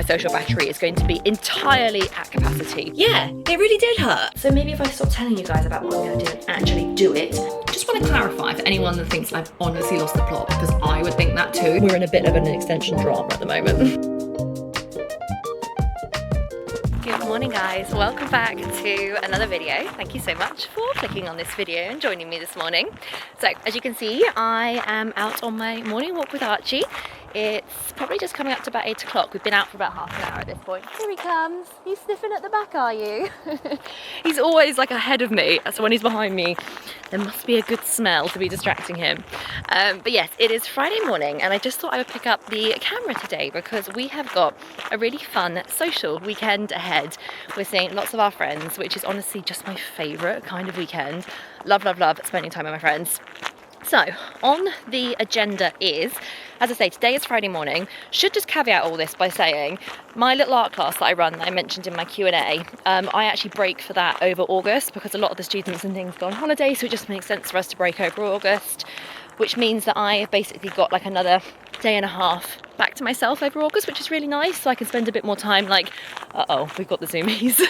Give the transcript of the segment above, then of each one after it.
my social battery is going to be entirely at capacity. Yeah, it really did hurt. So maybe if I stop telling you guys about what I'm gonna do and actually do it. Just want to clarify for anyone that thinks I've honestly lost the plot, because I would think that too. We're in a bit of an extension drama at the moment. Good morning guys, welcome back to another video. Thank you so much for clicking on this video and joining me this morning. So as you can see, I am out on my morning walk with Archie. It's probably just coming up to about 8 o'clock. We've been out for about half an hour at this point. Here he comes. You sniffing at the back, are you? He's always like ahead of me, so when he's behind me, there must be a good smell to be distracting him. But yes, it is Friday morning, and I just thought I would pick up the camera today because we have got a really fun social weekend ahead. We're seeing lots of our friends, which is honestly just my favourite kind of weekend. Love, love, love spending time with my friends. So on the agenda is, as I say, today is Friday morning. Should just caveat all this by saying my little art class that I run, that I mentioned in my Q&A, I actually break for that over August because a lot of the students and things go on holiday, so it just makes sense for us to break over August, which means that I have basically got like another day and a half back to myself over August, which is really nice, so I can spend a bit more time like, uh-oh, we've got the zoomies.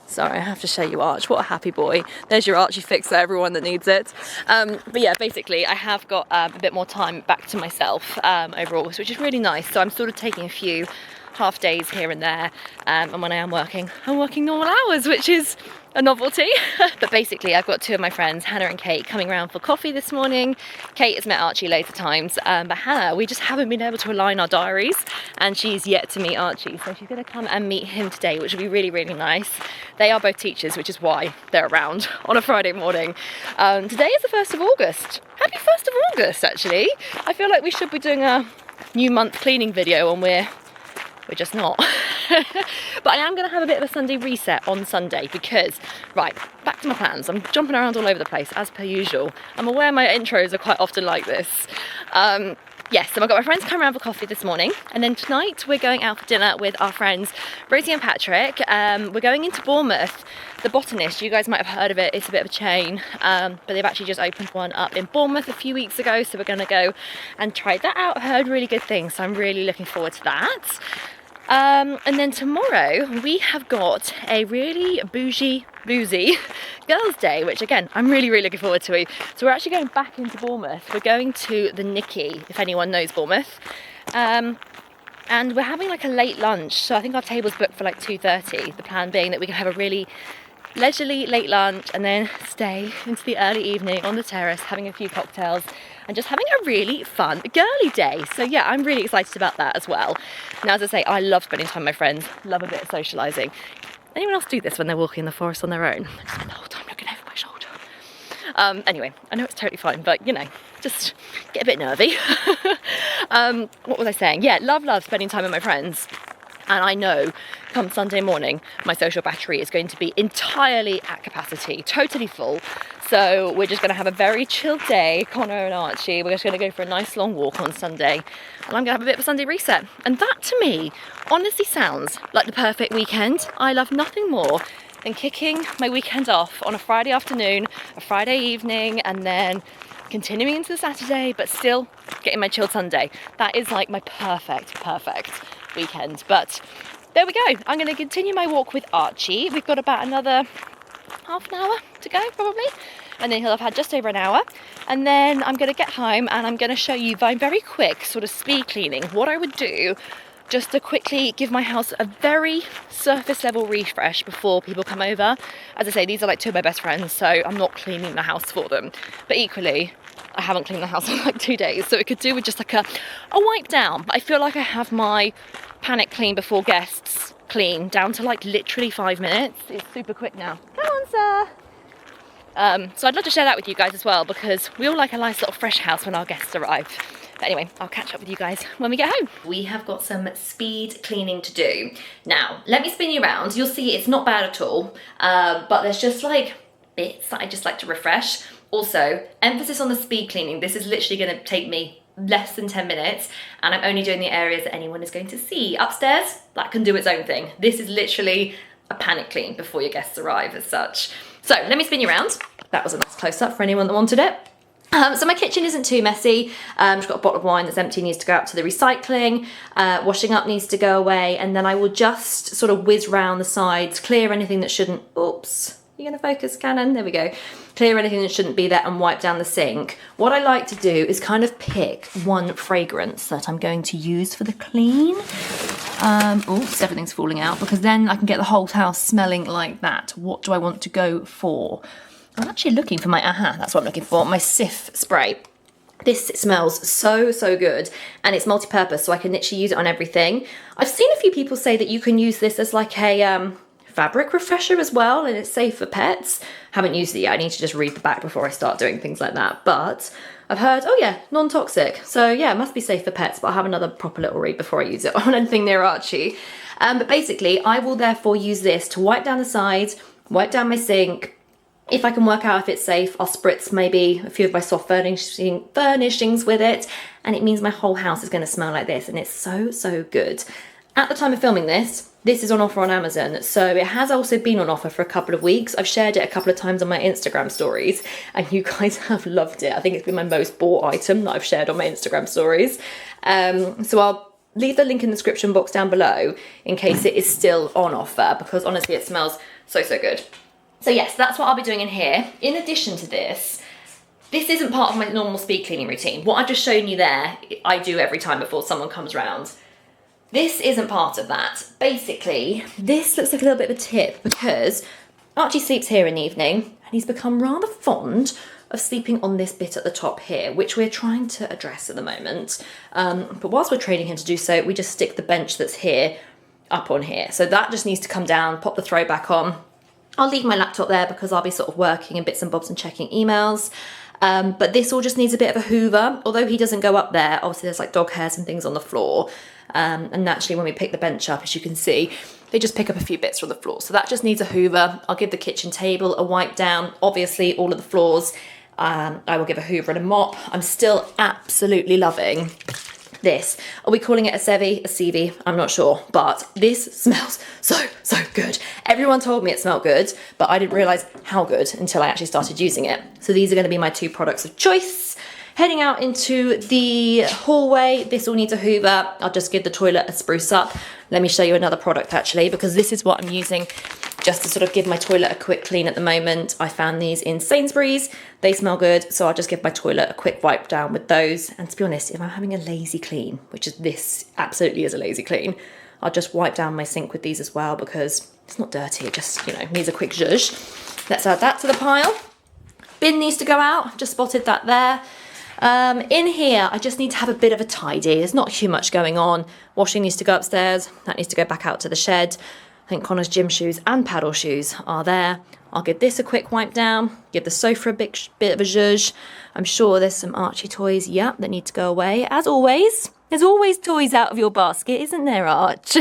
Sorry, I have to show you Arch. What a happy boy. There's your Archie fix for everyone that needs it. But yeah, basically I have got a bit more time back to myself over August, which is really nice. So I'm sort of taking a few half days here and there. And when I am working, I'm working normal hours, which is a novelty. But basically I've got two of my friends, Hannah and Kate, coming around for coffee this morning. Kate has met Archie loads of times, but Hannah, we just haven't been able to align our diaries, and she's yet to meet Archie, so she's going to come and meet him today, which will be really, really nice. They are both teachers, which is why they're around on a Friday morning. Today is the 1st of August. Happy 1st of August, actually. I feel like we should be doing a new month cleaning video, and we're just not. But I am going to have a bit of a Sunday reset on Sunday because, right, back to my plans. I'm jumping around all over the place as per usual. I'm aware my intros are quite often like this. Yes, so I've got my friends coming around for coffee this morning, and then tonight we're going out for dinner with our friends Rosie and Patrick. We're going into Bournemouth, the Botanist. You guys might have heard of it. It's a bit of a chain, but they've actually just opened one up in Bournemouth a few weeks ago, so we're going to go and try that out. I heard really good things, so I'm really looking forward to that. And then tomorrow we have got a really boozy girls' day, which again I'm really looking forward to. So we're actually going back into Bournemouth. We're going to the Nicky, if anyone knows Bournemouth, and we're having like a late lunch. So I think our table's booked for like 2:30. The plan being that we can have a really leisurely late lunch and then stay into the early evening on the terrace having a few cocktails and just having a really fun girly day. So yeah, I'm really excited about that as well. Now, as I say, I love spending time with my friends, love a bit of socialising. Anyone else do this when they're walking in the forest on their own? I just spend the whole time looking over my shoulder. Anyway, I know it's totally fine, but you know, just get a bit nervy. What was I saying? Yeah, love spending time with my friends. And I know come Sunday morning, my social battery is going to be entirely at capacity, totally full. So we're just going to have a very chilled day, Connor and Archie. We're just going to go for a nice long walk on Sunday. And I'm going to have a bit of a Sunday reset. And that to me honestly sounds like the perfect weekend. I love nothing more than kicking my weekend off on a Friday afternoon, a Friday evening, and then continuing into the Saturday, but still getting my chilled Sunday. That is like my perfect weekend. But there we go. I'm going to continue my walk with Archie. We've got about another half an hour to go probably, and then he'll have had just over an hour, and then I'm going to get home and I'm going to show you by very quick sort of speed cleaning what I would do just to quickly give my house a very surface level refresh before people come over. As I say, these are like two of my best friends, so I'm not cleaning the house for them, but equally I haven't cleaned the house in like 2 days, so it could do with just like a wipe down. But I feel like I have my panic clean before guests clean down to like literally 5 minutes. It's super quick now. Come on, sir. So I'd love to share that with you guys as well, because we all like a nice little fresh house when our guests arrive. But anyway, I'll catch up with you guys when we get home. We have got some speed cleaning to do. Now, let me spin you around. You'll see it's not bad at all, but there's just like bits that I just like to refresh. Also, emphasis on the speed cleaning. This is literally going to take me less than 10 minutes, and I'm only doing the areas that anyone is going to see. Upstairs, that can do its own thing. This is literally a panic clean before your guests arrive as such. So let me spin you around. That was a nice close-up for anyone that wanted it. So my kitchen isn't too messy. I've got a bottle of wine that's empty, needs to go out to the recycling. Washing up needs to go away, and then I will just sort of whiz round the sides, clear anything that shouldn't, oops, you gonna focus, Canon? There we go. Clear anything that shouldn't be there and wipe down the sink. What I like to do is kind of pick one fragrance that I'm going to use for the clean. Oops, everything's falling out, because then I can get the whole house smelling like that. What do I want to go for? I'm actually looking for my, that's what I'm looking for, my Cif Spray. This smells so, so good, and it's multi-purpose, so I can literally use it on everything. I've seen a few people say that you can use this as like a fabric refresher as well, and it's safe for pets. Haven't used it yet, I need to just read the back before I start doing things like that, but I've heard, oh yeah, non-toxic. So yeah, it must be safe for pets, but I'll have another proper little read before I use it on anything near Archie. But basically, I will therefore use this to wipe down the sides, wipe down my sink. If I can work out if it's safe, I'll spritz maybe a few of my soft furnishings with it, and it means my whole house is going to smell like this, and it's so, so good. At the time of filming this, this is on offer on Amazon, so it has also been on offer for a couple of weeks. I've shared it a couple of times on my Instagram stories, and you guys have loved it. I think it's been my most bought item that I've shared on my Instagram stories. So I'll leave the link in the description box down below in case it is still on offer, because honestly it smells so, so good. So yes, that's what I'll be doing in here. In addition to this, this isn't part of my normal speed cleaning routine. What I've just shown you there, I do every time before someone comes round. This isn't part of that. Basically, this looks like a little bit of a tip, because Archie sleeps here in the evening, and he's become rather fond of sleeping on this bit at the top here, which we're trying to address at the moment. But whilst we're training him to do so, we just stick the bench that's here up on here. So that just needs to come down, pop the throw back on. I'll leave my laptop there because I'll be sort of working in bits and bobs and checking emails. But this all just needs a bit of a hoover. Although he doesn't go up there, obviously there's like dog hairs and things on the floor. And naturally when we pick the bench up, as you can see, they just pick up a few bits from the floor. So that just needs a hoover. I'll give the kitchen table a wipe down. Obviously all of the floors, I will give a hoover and a mop. I'm still absolutely loving this. Are we calling it a Civy? I'm not sure, but this smells so, so good. Everyone told me it smelled good, but I didn't realize how good until I actually started using it. So these are going to be my two products of choice. Heading out into the hallway, this all needs a hoover. I'll just give the toilet a spruce up. Let me show you another product actually, because this is what I'm using just to sort of give my toilet a quick clean at the moment. I found these in Sainsbury's. They smell good, so I'll just give my toilet a quick wipe down with those. And to be honest, if I'm having a lazy clean, which is this absolutely is a lazy clean, I'll just wipe down my sink with these as well, because it's not dirty, it just, you know, needs a quick zhuzh. Let's add that to the pile. Bin needs to go out, I've just spotted that there. In here, I just need to have a bit of a tidy. There's not too much going on. Washing needs to go upstairs. That needs to go back out to the shed. I think Connor's gym shoes and paddle shoes are there. I'll give this a quick wipe down. Give the sofa a bit of a zhuzh. I'm sure there's some Archie toys, that need to go away. As always, there's always toys out of your basket, isn't there, Arch?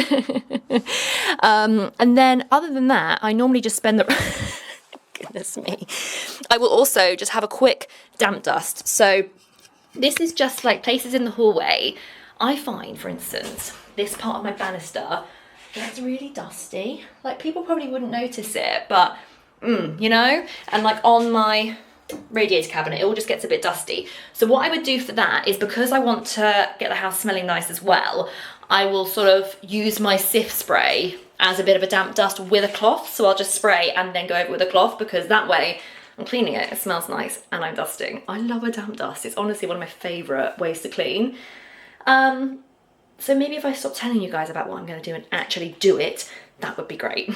And then, other than that, I normally just spend the... Goodness me. I will also just have a quick damp dust. So this is just like places in the hallway. I find, for instance, this part of my banister gets really dusty. Like, people probably wouldn't notice it, but, you know? And like on my radiator cabinet, it all just gets a bit dusty. So what I would do for that is, because I want to get the house smelling nice as well, I will sort of use my Cif Spray as a bit of a damp dust with a cloth. So I'll just spray and then go over with a cloth, because that way I'm cleaning it, it smells nice, and I'm dusting. I love a damp dust. It's honestly one of my favourite ways to clean. So maybe if I stop telling you guys about what I'm going to do and actually do it, that would be great.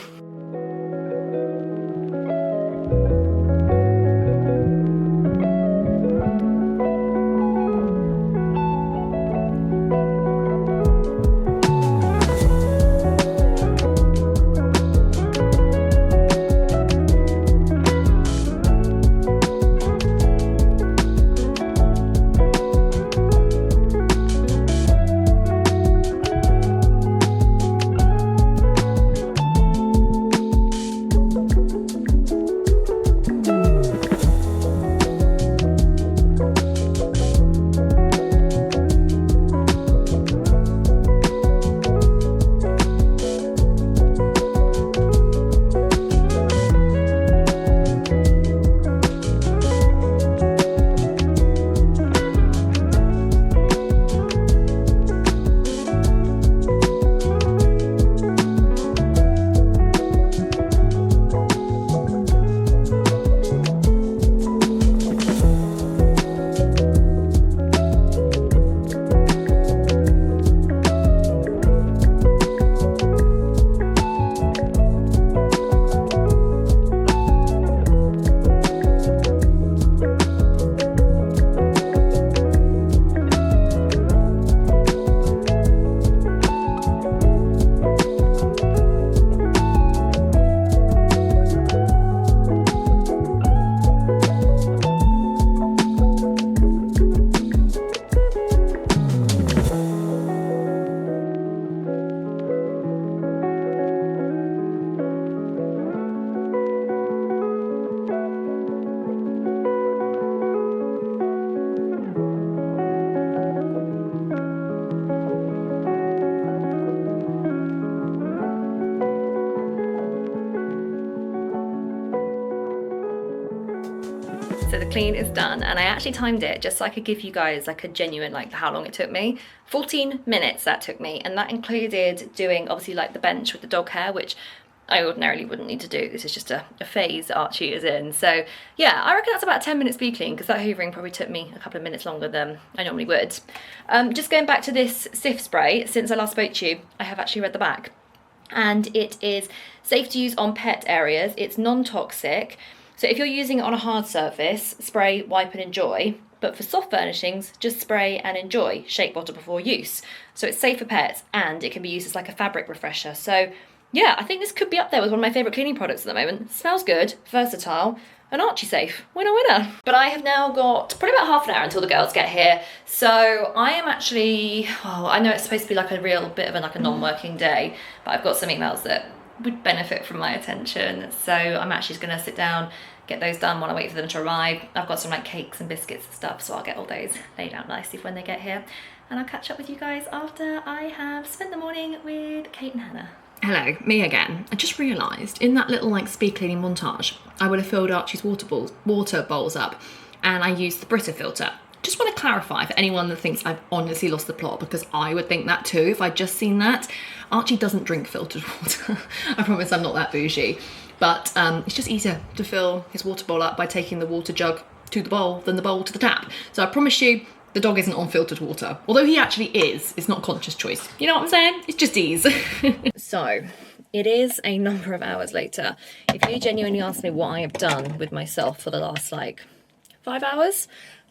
the clean is done, and I actually timed it just so I could give you guys like a genuine, like how long it took me. 14 minutes that took me, and that included doing obviously like the bench with the dog hair, which I ordinarily wouldn't need to do. This is just a phase Archie is in. So yeah, I reckon that's about 10 minutes speed clean, because that hoovering probably took me a couple of minutes longer than I normally would. Just going back to this Cif Spray, since I last spoke to you, I have actually read the back. And it is safe to use on pet areas. It's non-toxic. So if you're using it on a hard surface, spray, wipe and enjoy. But for soft furnishings, just spray and enjoy. Shake bottle before use. So it's safe for pets, and it can be used as like a fabric refresher. So yeah, I think this could be up there with one of my favourite cleaning products at the moment. Smells good, versatile, and Archie safe. Winner, winner. But I have now got probably about half an hour until the girls get here. So I am actually, I know it's supposed to be like a real bit of a non-working day, but I've got some emails that would benefit from my attention. So I'm actually just gonna sit down, get those done while I wait for them to arrive. I've got some like cakes and biscuits and stuff, so I'll get all those laid out nicely for when they get here. And I'll catch up with you guys after I have spent the morning with Kate and Hannah. Hello, me again. I just realised in that little like speed cleaning montage, I would have filled Archie's water bowls up, and I used the Brita filter. Just want to clarify for anyone that thinks I've honestly lost the plot, because I would think that too if I'd just seen that. Archie doesn't drink filtered water. I promise I'm not that bougie. But it's just easier to fill his water bowl up by taking the water jug to the bowl than the bowl to the tap. So I promise you, the dog isn't on filtered water. Although he actually is. It's not conscious choice. You know what I'm saying? It's just ease. So, it is a number of hours later. If you genuinely ask me what I have done with myself for the last, like, 5 hours,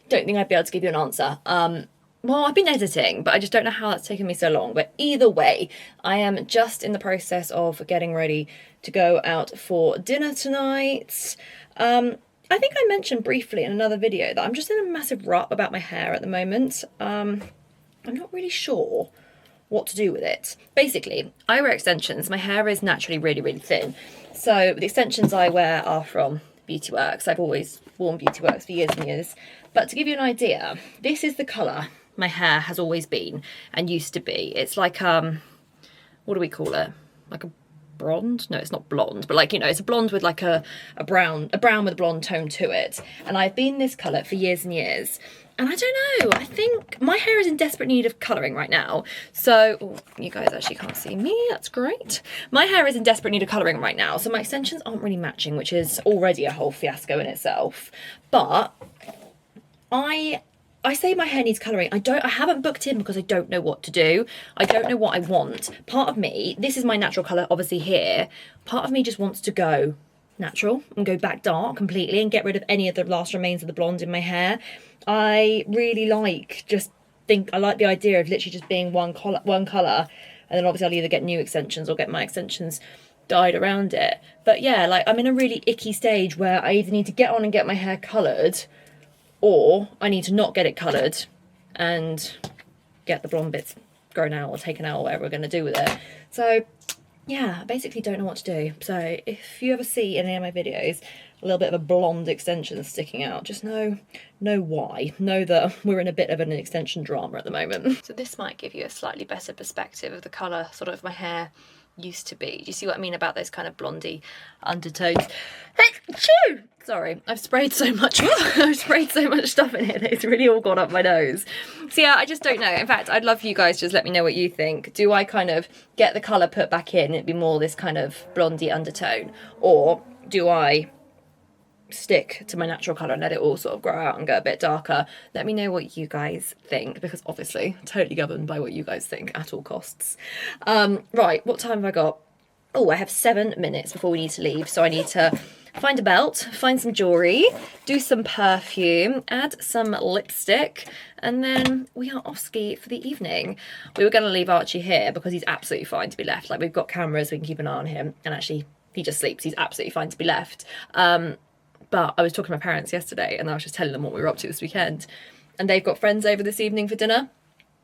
don't think I'd be able to give you an answer. Well, I've been editing, but I just don't know how that's taken me so long. But either way, I am just in the process of getting ready to go out for dinner tonight. I think I mentioned briefly in another video that I'm just in a massive rut about my hair at the moment. I'm not really sure what to do with it. Basically, I wear extensions. My hair is naturally really, really thin. So the extensions I wear are from Beauty Works. I've always worn Beauty Works for years and years. But to give you an idea, this is the colour my hair has always been and used to be. It's like, what do we call it? Like a blonde? No, it's not blonde, but like, you know, it's a blonde with like a brown with a blonde tone to it. And I've been this colour for years and years. And I don't know, I think my hair is in desperate need of colouring right now. So, oh, you guys actually can't see me, that's great. My hair is in desperate need of colouring right now, so my extensions aren't really matching, which is already a whole fiasco in itself. But I say my hair needs colouring. I haven't booked in because I don't know what to do. I don't know what I want. Part of me, this is my natural colour obviously here, part of me just wants to go natural and go back dark completely and get rid of any of the last remains of the blonde in my hair. I really like I like the idea of literally just being one colour, and then obviously I'll either get new extensions or get my extensions dyed around it. But yeah, like I'm in a really icky stage where I either need to get on and get my hair coloured, or I need to not get it coloured and get the blonde bits grown out or taken out or whatever we're going to do with it. So yeah, I basically don't know what to do. So if you ever see in any of my videos a little bit of a blonde extension sticking out, just know why. Know that we're in a bit of an extension drama at the moment. So this might give you a slightly better perspective of the colour sort of my hair used to be. Do you see what I mean about those kind of blondie undertones? Hey, sorry, I've sprayed so much. I've sprayed so much stuff in here that it's really all gone up my nose. So yeah, I just don't know. In fact, I'd love for you guys to just let me know what you think. Do I kind of get the colour put back in, it'd be more this kind of blondie undertone, or do I stick to my natural colour and let it all sort of grow out and go a bit darker? Let me know what you guys think, because obviously I'm totally governed by what you guys think at all costs. Right, what time have I got? Oh, I have 7 minutes before we need to leave, so I need to find a belt, find some jewellery, do some perfume, add some lipstick, and then we are off ski for the evening. We were going to leave Archie here because he's absolutely fine to be left. Like, we've got cameras, we can keep an eye on him, and actually he just sleeps. He's absolutely fine to be left. But I was talking to my parents yesterday and I was just telling them what we were up to this weekend. And they've got friends over this evening for dinner.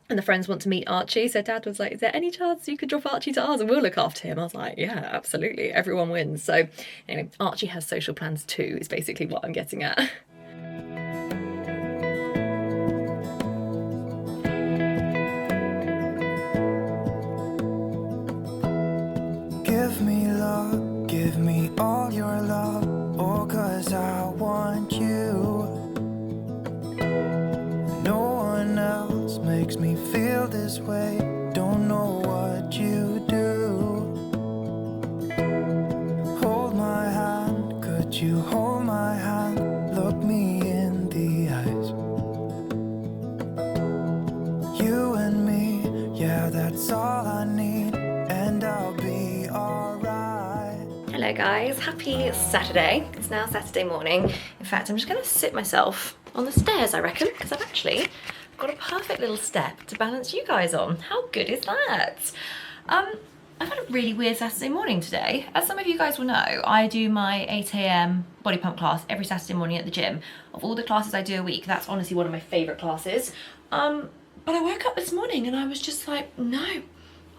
And the friends want to meet Archie. So Dad was like, is there any chance you could drop Archie to ours and we'll look after him? I was like, yeah, absolutely. Everyone wins. So anyway, Archie has social plans too, is basically what I'm getting at. Give me love, give me all your love. Oh, 'cause I want you. it's all I need, and I'll be alright. Hello guys, happy Saturday. It's now Saturday morning. In fact, I'm just gonna sit myself on the stairs, I reckon, because I've actually got a perfect little step to balance you guys on. How good is that? I've had a really weird Saturday morning today. As some of you guys will know, I do my 8 AM body pump class every Saturday morning at the gym. Of all the classes I do a week, that's honestly one of my favourite classes. But I woke up this morning and I was just like, no,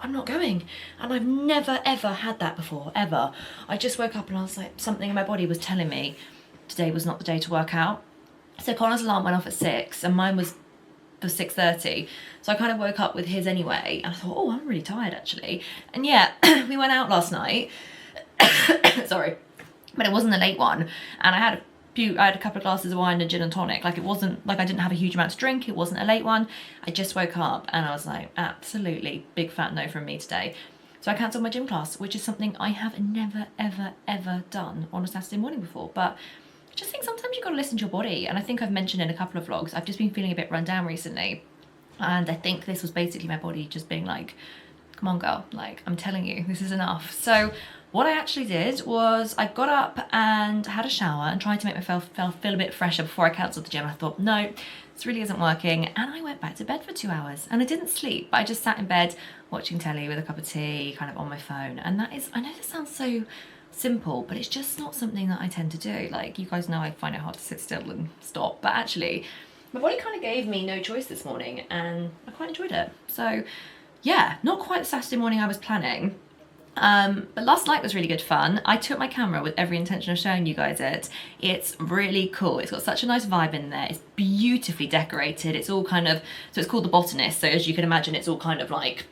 I'm not going. And I've never ever had that before, ever. I just woke up and I was like, something in my body was telling me today was not the day to work out. So Connor's alarm went off at 6 and mine was for 6:30. So I kind of woke up with his anyway. And I thought, oh, I'm really tired actually. And yeah, we went out last night. Sorry. But it wasn't a late one. And I had a couple of glasses of wine and gin and tonic. Like it wasn't like I didn't have a huge amount to drink. It wasn't a late one. I just woke up and I was like, absolutely big fat no from me today. So I cancelled my gym class, which is something I have never, ever, ever done on a Saturday morning before. But I just think sometimes you've got to listen to your body. And I think I've mentioned in a couple of vlogs, I've just been feeling a bit run down recently. And I think this was basically my body just being like, come on girl, like I'm telling you, this is enough. So what I actually did was I got up and had a shower and tried to make myself feel a bit fresher before I cancelled the gym. I thought, no, this really isn't working. And I went back to bed for 2 hours and I didn't sleep, but I just sat in bed watching telly with a cup of tea, kind of on my phone. And that is, I know this sounds so simple, but it's just not something that I tend to do. Like you guys know I find it hard to sit still and stop, but actually my body kind of gave me no choice this morning and I quite enjoyed it. So yeah, not quite the Saturday morning I was planning. But last night was really good fun. I took my camera with every intention of showing you guys it. It's really cool. It's got such a nice vibe in there. It's beautifully decorated. It's all kind of, so it's called The Botanist. So as you can imagine, it's all kind of like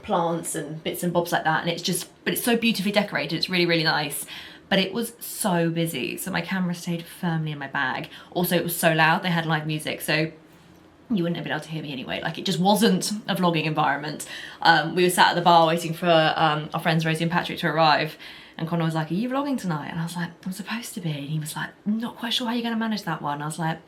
plants and bits and bobs like that. And it's just, but it's so beautifully decorated. It's really, really nice. But it was so busy. So my camera stayed firmly in my bag. Also, it was so loud. They had live music. So you wouldn't have been able to hear me anyway. Like it just wasn't a vlogging environment. We were sat at the bar waiting for our friends Rosie and Patrick to arrive. And Connor was like, are you vlogging tonight? And I was like, I'm supposed to be. And he was like, I'm not quite sure how you're going to manage that one. I was like,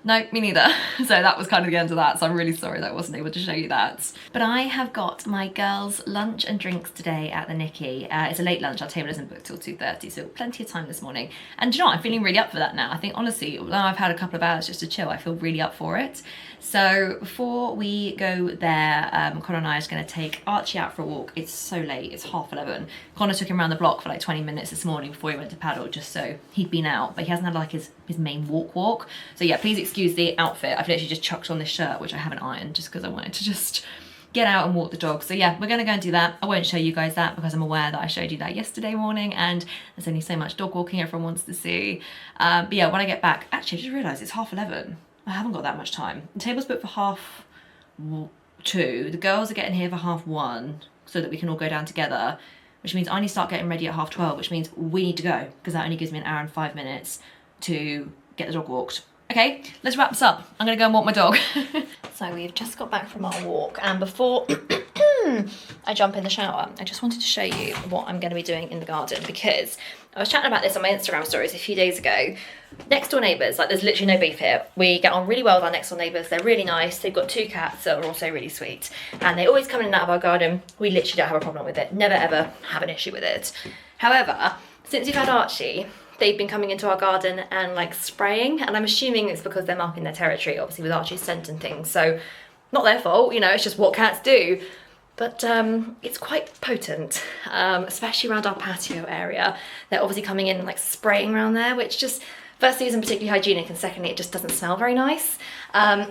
no, me neither. So that was kind of the end of that. So I'm really sorry that I wasn't able to show you that. But I have got my girls' lunch and drinks today at the Nicky. It's a late lunch. Our table isn't booked till 2:30, so plenty of time this morning. And do you know what? I'm feeling really up for that now. I think honestly, although I've had a couple of hours just to chill, I feel really up for it. So before we go there, Connor and I are just going to take Archie out for a walk. It's so late. It's 11:30. Connor took him around the block for like 20 minutes this morning before he went to paddle, just so he'd been out. But he hasn't had like his main walk. So yeah, please excuse the outfit. I've literally just chucked on this shirt, which I haven't ironed, just because I wanted to just get out and walk the dog. So yeah, we're going to go and do that. I won't show you guys that because I'm aware that I showed you that yesterday morning and there's only so much dog walking everyone wants to see. But yeah, when I get back, actually I just realised it's 11:30. I haven't got that much time. The table's booked for 2:30. The girls are getting here for 1:30 so that we can all go down together, which means I need to start getting ready at 12:30, which means we need to go because that only gives me an hour and 5 minutes to get the dog walked. Okay, let's wrap this up. I'm gonna go and walk my dog. So we've just got back from our walk and before I jump in the shower, I just wanted to show you what I'm gonna be doing in the garden because I was chatting about this on my Instagram stories a few days ago. Next door neighbours, like there's literally no beef here. We get on really well with our next door neighbours. They're really nice. They've got 2 cats that are also really sweet. And they always come in and out of our garden. We literally don't have a problem with it. Never ever have an issue with it. However, since we've had Archie, they've been coming into our garden and like spraying, and I'm assuming it's because they're marking their territory, obviously with Archie's scent and things, so not their fault, you know, it's just what cats do. But it's quite potent, especially around our patio area. They're obviously coming in and like spraying around there, which just, firstly isn't particularly hygienic, and secondly it just doesn't smell very nice. And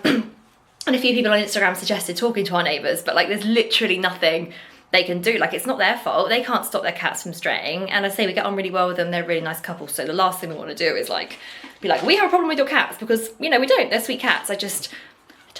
a few people on Instagram suggested talking to our neighbours, but like there's literally nothing they can do. Like it's not their fault. They can't stop their cats from straying. And I say we get on really well with them. They're a really nice couple. So the last thing we want to do is like be like, we have a problem with your cats, because you know we don't. They're sweet cats. I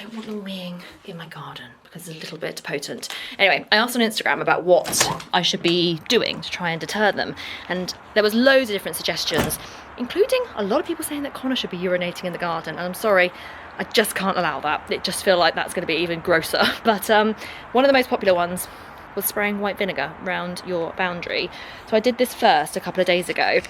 don't want them being in my garden because it's a little bit potent. Anyway, I asked on Instagram about what I should be doing to try and deter them, and there was loads of different suggestions, including a lot of people saying that Connor should be urinating in the garden. And I'm sorry, I just can't allow that. It just feels like that's going to be even grosser. But one of the most popular ones was spraying white vinegar around your boundary. So I did this first a couple of days ago,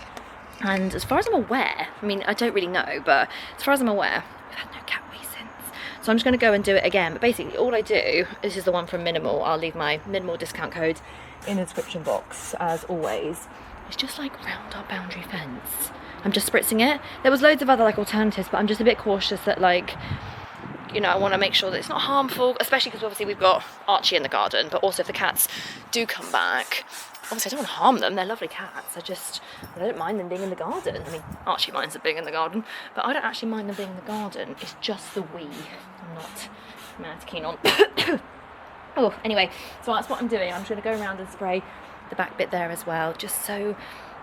and as far as I'm aware, I mean I don't really know, but as far as I'm aware, we've had no cat wee since. So I'm just going to go and do it again. But basically all I do, this is the one from Minimal, I'll leave my Minimal discount code in the description box as always. It's just like round our boundary fence. I'm just spritzing it. There was loads of other like alternatives, but I'm just a bit cautious that like, you know, I want to make sure that it's not harmful, especially because obviously we've got Archie in the garden, but also if the cats do come back, obviously I don't want to harm them, they're lovely cats. I don't mind them being in the garden. I mean, Archie minds them being in the garden, but I don't actually mind them being in the garden. It's just the wee I'm not mad keen on. Oh, anyway, so that's what I'm doing. I'm just going to go around and spray the back bit there as well, just so,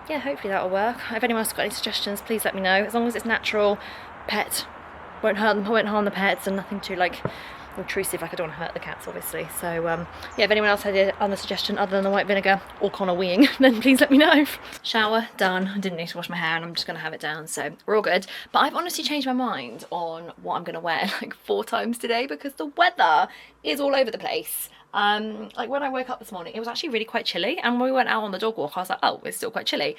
yeah, hopefully that'll work. If anyone else has got any suggestions, please let me know. As long as it's natural, pet, won't harm the pets, and nothing too like intrusive, like I don't want to hurt the cats obviously. So yeah, if anyone else had another suggestion other than the white vinegar or Connor weeing, then please let me know. Shower done. I didn't need to wash my hair and I'm just going to have it down, so we're all good. But I've honestly changed my mind on what I'm going to wear like 4 times today because the weather is all over the place. Like when I woke up this morning, it was actually really quite chilly, and when we went out on the dog walk I was like, oh, it's still quite chilly.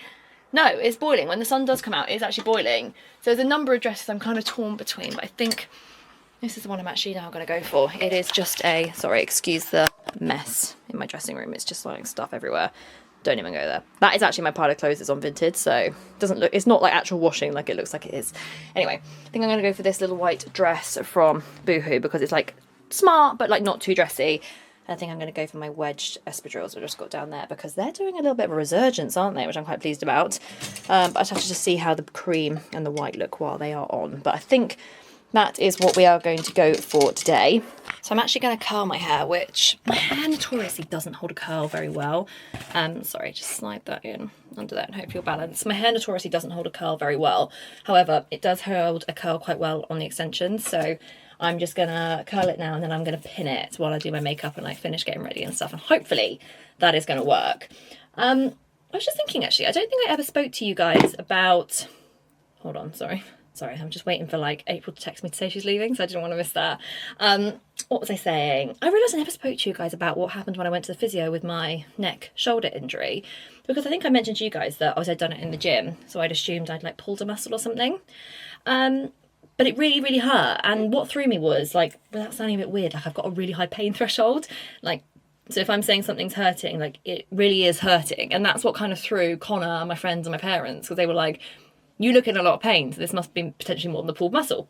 No, it's boiling. When the sun does come out, it's actually boiling. So there's a number of dresses I'm kind of torn between, but I think this is the one I'm actually now going to go for. It is just a, sorry, excuse the mess in my dressing room. It's just like stuff everywhere. Don't even go there. That is actually my pile of clothes that's on Vinted, so it doesn't look, it's not like actual washing like it looks like it is. Anyway, I think I'm going to go for this little white dress from Boohoo because it's like smart, but like not too dressy. I think I'm going to go for my wedged espadrilles I just got down there because they're doing a little bit of a resurgence, aren't they? Which I'm quite pleased about. But I just have to just see how the cream and the white look while they are on. But I think that is what we are going to go for today. So I'm actually going to curl my hair, which my hair notoriously doesn't hold a curl very well. Sorry, just slide that in under that and hope you'll balance. My hair notoriously doesn't hold a curl very well. However, it does hold a curl quite well on the extensions. So I'm just gonna curl it now and then I'm gonna pin it while I do my makeup and like finish getting ready and stuff, and hopefully that is gonna work. I was just thinking actually, I don't think I ever spoke to you guys about, hold on, sorry, I'm just waiting for like April to text me to say she's leaving, so I didn't want to miss that. What was I saying? I realised I never spoke to you guys about what happened when I went to the physio with my neck shoulder injury, because I think I mentioned to you guys that I'd done it in the gym, so I'd assumed I'd like pulled a muscle or something. But it really, really hurt. And what threw me was, like, without sounding a bit weird, like I've got a really high pain threshold. Like, so if I'm saying something's hurting, like it really is hurting. And that's what kind of threw Connor, my friends and my parents, because they were like, you look in a lot of pain, so this must be potentially more than the pulled muscle.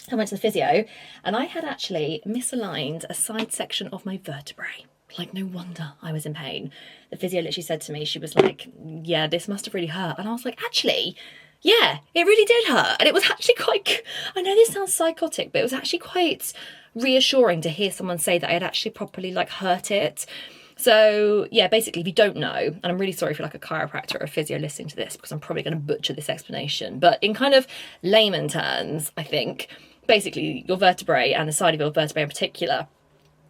I went to the physio and I had actually misaligned a side section of my vertebrae. Like, no wonder I was in pain. The physio literally said to me, she was like, yeah, this must have really hurt. And I was like, actually, yeah, it really did hurt. And it was actually quite, I know this sounds psychotic, but it was actually quite reassuring to hear someone say that I had actually properly like hurt it. So yeah, basically if you don't know, and I'm really sorry if you're like a chiropractor or a physio listening to this because I'm probably going to butcher this explanation, but in kind of layman terms, I think basically your vertebrae and the side of your vertebrae in particular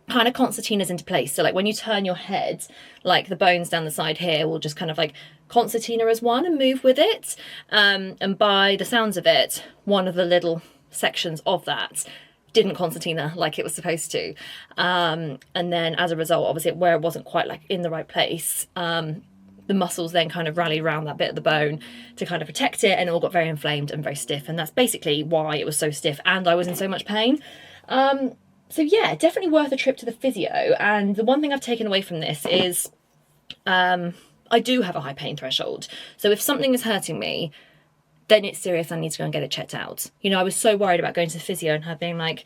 kind of concertinas into place. So like when you turn your head, like the bones down the side here will just kind of like concertina as one and move with it. And by the sounds of it, one of the little sections of that didn't concertina like it was supposed to. And then as a result, obviously where it wasn't quite like in the right place, the muscles then kind of rallied around that bit of the bone to kind of protect it, and it all got very inflamed and very stiff. And that's basically why it was so stiff and I was in so much pain. So yeah, definitely worth a trip to the physio. And the one thing I've taken away from this is I do have a high pain threshold. So if something is hurting me, then it's serious. I need to go and get it checked out. You know, I was so worried about going to the physio and her being like,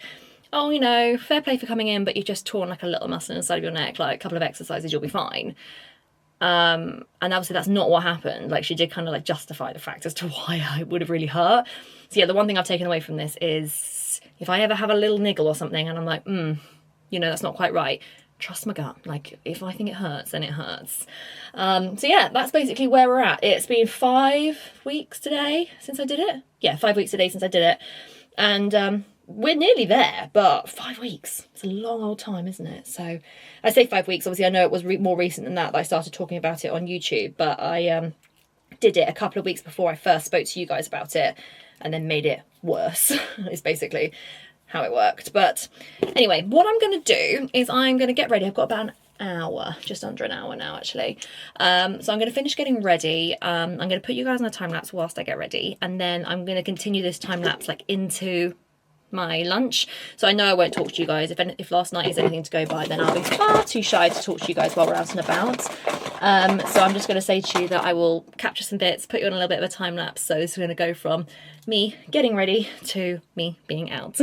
oh, you know, fair play for coming in, but you've just torn like a little muscle inside of your neck, like a couple of exercises, you'll be fine. And obviously that's not what happened. Like she did kind of like justify the fact as to why it would have really hurt. So yeah, the one thing I've taken away from this is if I ever have a little niggle or something and I'm like, you know, that's not quite right, trust my gut. Like if I think it hurts, then it hurts. So yeah, that's basically where we're at. It's been 5 weeks today since I did it. Yeah, 5 weeks today since I did it. And we're nearly there, but 5 weeks, it's a long old time, isn't it? So I say 5 weeks, obviously I know it was more recent than that I started talking about it on YouTube, but I did it a couple of weeks before I first spoke to you guys about it and then made it worse is basically how it worked. But anyway, what I'm going to do is I'm going to get ready. I've got about an hour, just under an hour now actually. So I'm going to finish getting ready. I'm going to put you guys on a time lapse whilst I get ready, and then I'm going to continue this time lapse like into my lunch. So I know I won't talk to you guys. If last night is anything to go by, then I'll be far too shy to talk to you guys while we're out and about. So I'm just going to say to you that I will capture some bits, put you on a little bit of a time lapse. So this is going to go from me getting ready to me being out.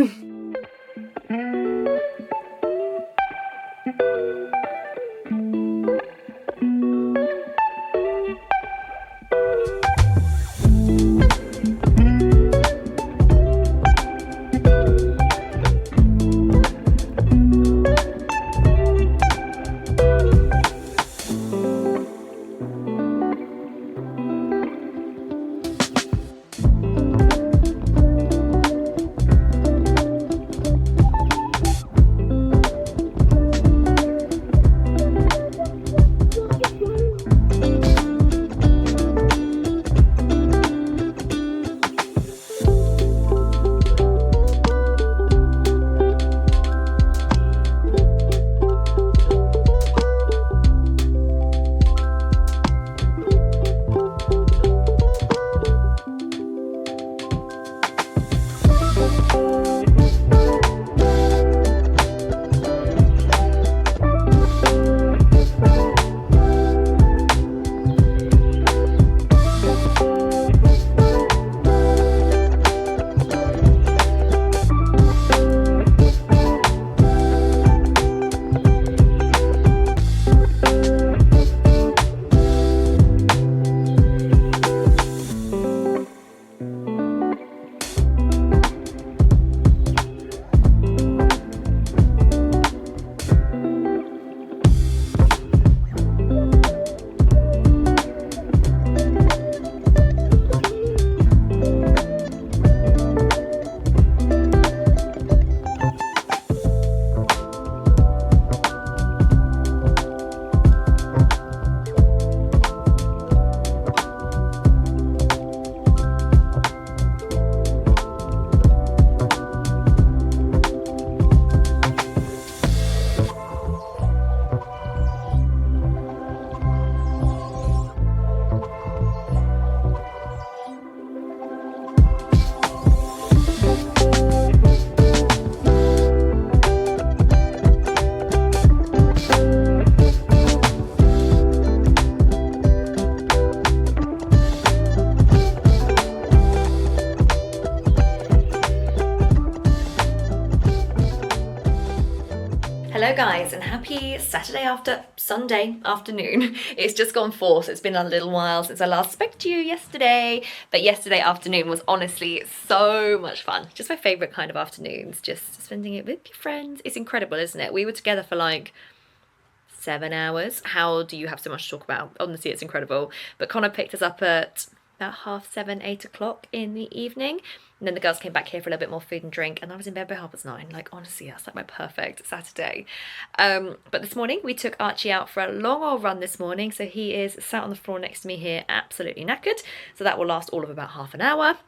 Hello guys, and happy Sunday afternoon. It's just gone 4, so it's been a little while since I last spoke to you yesterday. But yesterday afternoon was honestly so much fun. Just my favourite kind of afternoons, just spending it with your friends. It's incredible, isn't it? We were together for like 7 hours. How do you have so much to talk about? Honestly, it's incredible. But Connor picked us up at about 7:30, 8 o'clock in the evening. And then the girls came back here for a little bit more food and drink, and I was in bed by 9:30. Like, honestly, that's like my perfect Saturday. But this morning we took Archie out for a long old run this morning, so he is sat on the floor next to me here, absolutely knackered. So that will last all of about half an hour.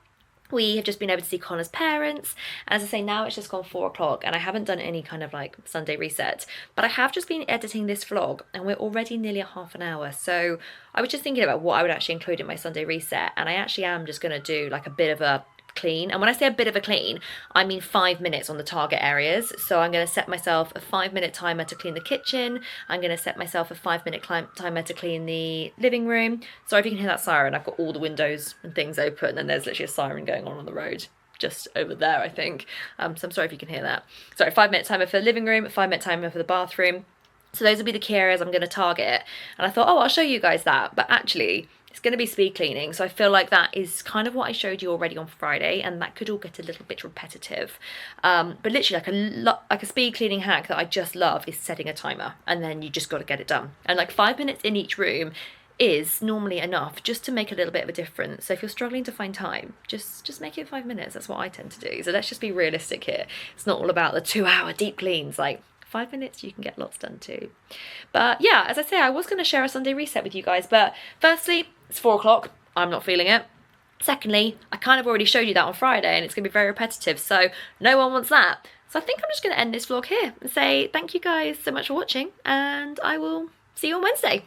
We have just been able to see Connor's parents, and as I say, now it's just gone 4 o'clock and I haven't done any kind of like Sunday reset, but I have just been editing this vlog and we're already nearly at half an hour. So I was just thinking about what I would actually include in my Sunday reset, and I actually am just going to do like a bit of a clean. And when I say a bit of a clean, I mean 5 minutes on the target areas. So I'm going to set myself a 5-minute timer to clean the kitchen. I'm going to set myself a 5-minute timer to clean the living room. Sorry if you can hear that siren. I've got all the windows and things open, and there's literally a siren going on the road just over there, I think. So I'm sorry if you can hear that. Sorry, 5-minute timer for the living room, a 5-minute timer for the bathroom. So those will be the key areas I'm going to target. And I thought, oh, I'll show you guys that. But actually, it's going to be speed cleaning, so I feel like that is kind of what I showed you already on Friday, and that could all get a little bit repetitive. But literally, like a speed cleaning hack that I just love is setting a timer, and then you just got to get it done. And like 5 minutes in each room is normally enough just to make a little bit of a difference. So if you're struggling to find time, just make it 5 minutes. That's what I tend to do. So let's just be realistic here. It's not all about the 2-hour deep cleans. Like 5 minutes, you can get lots done too. But yeah, as I say, I was going to share a Sunday reset with you guys, but firstly, it's 4 o'clock. I'm not feeling it. Secondly, I kind of already showed you that on Friday, and it's going to be very repetitive, so no one wants that. So I think I'm just going to end this vlog here and say thank you guys so much for watching, and I will see you on Wednesday.